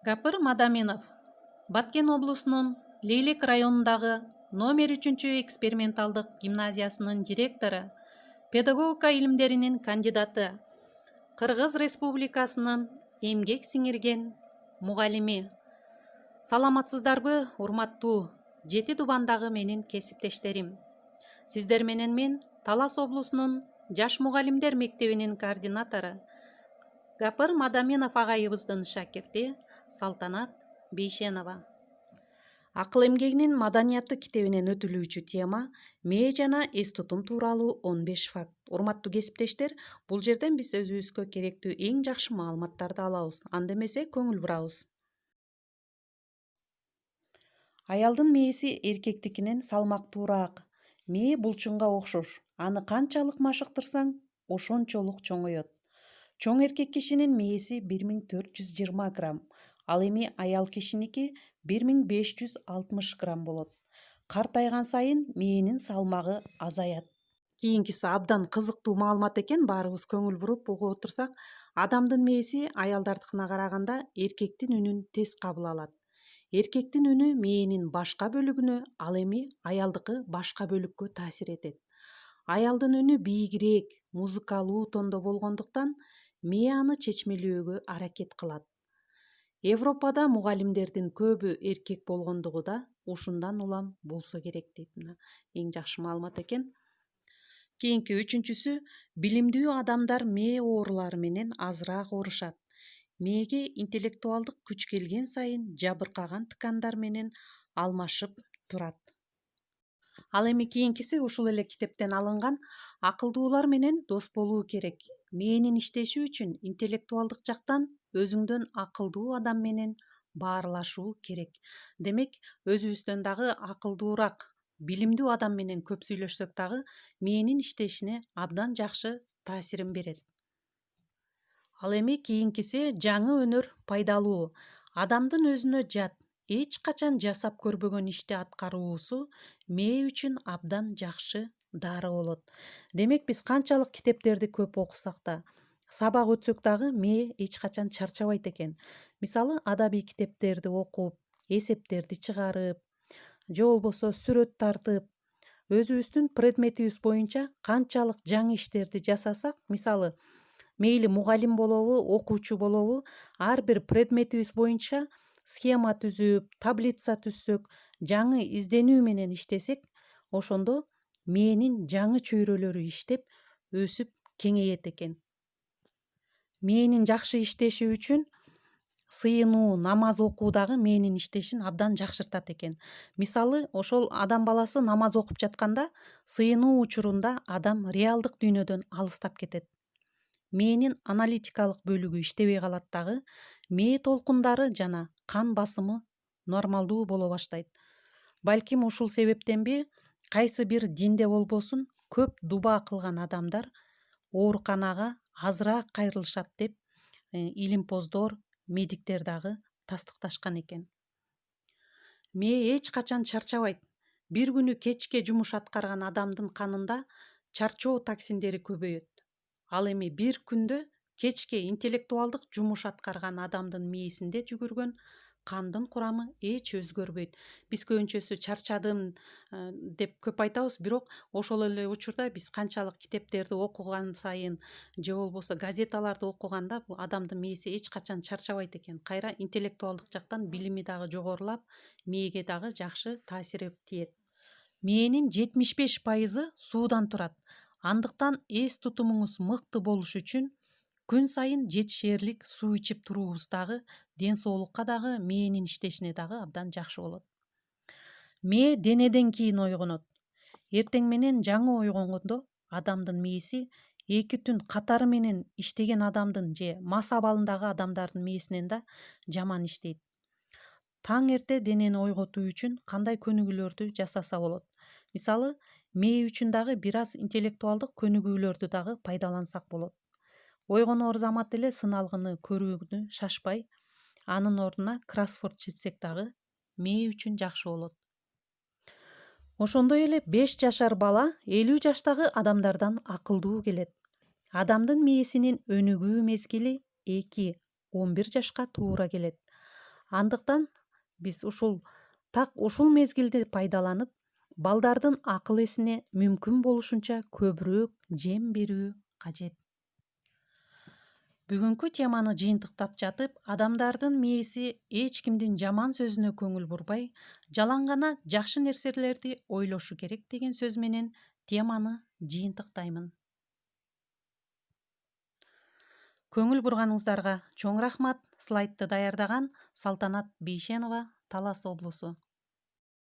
Гапыр Мадаминов, Баткен облусунун Лейлек районундагы номер 3 эксперименталдык гимназиясынын директору, педагогика илимдеринин кандидаты, Кыргыз Республикасынын эмгек сиңирген мугалими. Саламатсыздарбы, урматтуу Жети Дубандагы менин кесиптештерим. Сиздер менен мен Талас облусунун Жаш мугалимдер мектебинин координатору Гапыр Мадаминов агайыбыздын шакирти Салтанат Бейшенова. Акыл эмгегинин маданияты китебинен өтүлүүчү тема мээ жана эс тутум тууралуу 15 факт. Урматтуу кесиптештер, бул жерден биз өзүбүзгө керектүү эң жакшы маалыматтарды алабыз. Анда эмесе көңүл бурабыз. Аялдын мээси эркектикинен салмактуураак. Мээ булчунга окшош. Аны канчалык машыктырсаң, ошончолук чоңоёт. Чоң эркек кишинин мээси 1420 грамм, ал эми аял кишиники 1560 грамм болот. Картайган сайын мээнин салмагы азаят. Кийинкиси абдан кызыктуу маалымат экен, баарыбыз көңүл буруп угуп отурсак, адамдын мээси аялдардыкына караганда эркектин үнүн тез кабыл алат. Эркектин үнү мээнин башка бөлүгүнө, ал эми аялдыкы башка бөлүккө таасир этет. Аялдын үнү бийигирээк, музыкалуу тондо болгондуктан мээ аны чечмелөөгө аракет кылат. Европада мугалимдердин көбү эркек болгондугу да ушундан улам болсо керек дейт. Эң жакшы маалымат экен. Кийинки үчүнчүсү, билимдүү адамдар мээ оорулары менен азыраак оорушат. Мээге интеллектуалдык күч келген сайын жабыркаган ткандар менен алмашып турат. Ал эми кийинкиси ушул эле китептен алынган. Акылдуулар менен дос болуу керек. Мээнин иштеши үчүн интеллектуалдык жактан өзүңдөн акылдуу адам менен баарлашуу керек. Демек, өзүбүздөн дагы акылдуураак, билимдүү адам менен көп сүйлөшсөк дагы мээнин иштешине абдан жакшы таасирин берет. Ал эми кийинкиси жаңы өнөр пайдалуу. Адамдын өзүнө жат, эч качан жасап көрбөгөн ишти аткаруусу мээ үчүн абдан жакшы дары болот. Демек, биз канчалык китептерди көп окусак да, сабак өтсөк дагы мээ эч качан чарчабайт экен. Мисалы, адабий китептерди окуп, эсептерди чыгарып, же болбосо сүрөт тартып, өзүбүздүн предметибиз боюнча канчалык жаңы иштерди жасасак, мисалы, мейли мугалим болобу, окуучу болобу, ар бир предметибиз боюнча схема түзүп, таблица түзсөк, жаңы изденүү менен иштесек, ошондо мээнин жаңы чөйрөлөрү иштеп, өсүп кеңейет экен. Мээнин жакшы иштеши үчүн сыйынуу, намаз окуу дагы мээнин иштешин абдан жакшыртат экен. Мисалы, ошол адам баласы намаз окуп жатканда сыйынуу учурунда адам реалдык дүйнөдөн алыстап кетет. Мээнин аналитикалык бөлүгү иштебей калат дагы, мээ толкундары жана кан басымы нормалдуу боло баштайт. Балким ушул себептенби кайсы бир динде болбосун, көп дуба кылган адамдар ооруканага азыраак кайрылышат деп илимпоздор, медиктер дагы тастыкташкан экен. Мээ эч качан чарчабайт. Бир күнү кечке жумуш аткарган адамдын канында чарчоо токсиндери көбөйөт. Ал эми бир күндө кечке интеллектуалдык жумуш аткарган адамдын мээсинде жүгүргөн кандын курамы эч өзгөрбөйт. Биз көбүнчөсү чарчадым деп көп айтабыз, бирок ошол эле учурда биз канчалык китептерди окуган сайын же болбосо газеталарды окуганда бул адамдын мээси эч качан чарчабайт экен. Кайра интеллектуалдык жактан билими дагы жогорулап, мээге дагы жакшы таасири тиет. Мээнин 75% суудан турат. Андыктан эс тутумуңуз мыкты болуш үчүн күн сайын жетишээрлик суу ичип туруубуз дагы ден соолукка дагы, мээнин иштешине дагы абдан жакшы болот. Мээ денеден кийин ойгонот. Эртең менен жаңы ойгонгондо адамдын мээси 2 түн катары менен иштеген адамдын же мас абалындагы адамдардын мээсинен да жаман иштейт. Таң эрте денени ойготуу үчүн кандай көнүгүүлөрдү жасаса болот? Мисалы, мээ үчүн дагы бир аз интеллектуалдык көнүгүүлөрдү дагы пайдалансак болот. Ойгоноор замат эле сыналгыны көрүүнү шашпай, анын ордуна кроссворд чечсек дагы мээ үчүн жакшы болот. Ошондой эле 5 жашар бала 50 жаштагы адамдардан акылдуу келет. Адамдын мээсинин өнүгүү мезгили 2-11 жашка туура келет. Андыктан биз так ушул мезгилди пайдаланып, балдардын акыл эсине мүмкүн болушунча көбүрөөк жем берүү кажет. Бүгүнкү теманы жыйынтыктап жатып, адамдардын мээси эч кимдин жаман сөзүнө көңүл бурбай, жалаң гана жакшы нерселерди ойлошу керек деген сөз менен теманы жыйынтыктаймын. Көңүл бурганыңыздарга чоң рахмат. Слайдты даярдаган Салтанат Бейшенова, Талас облусу.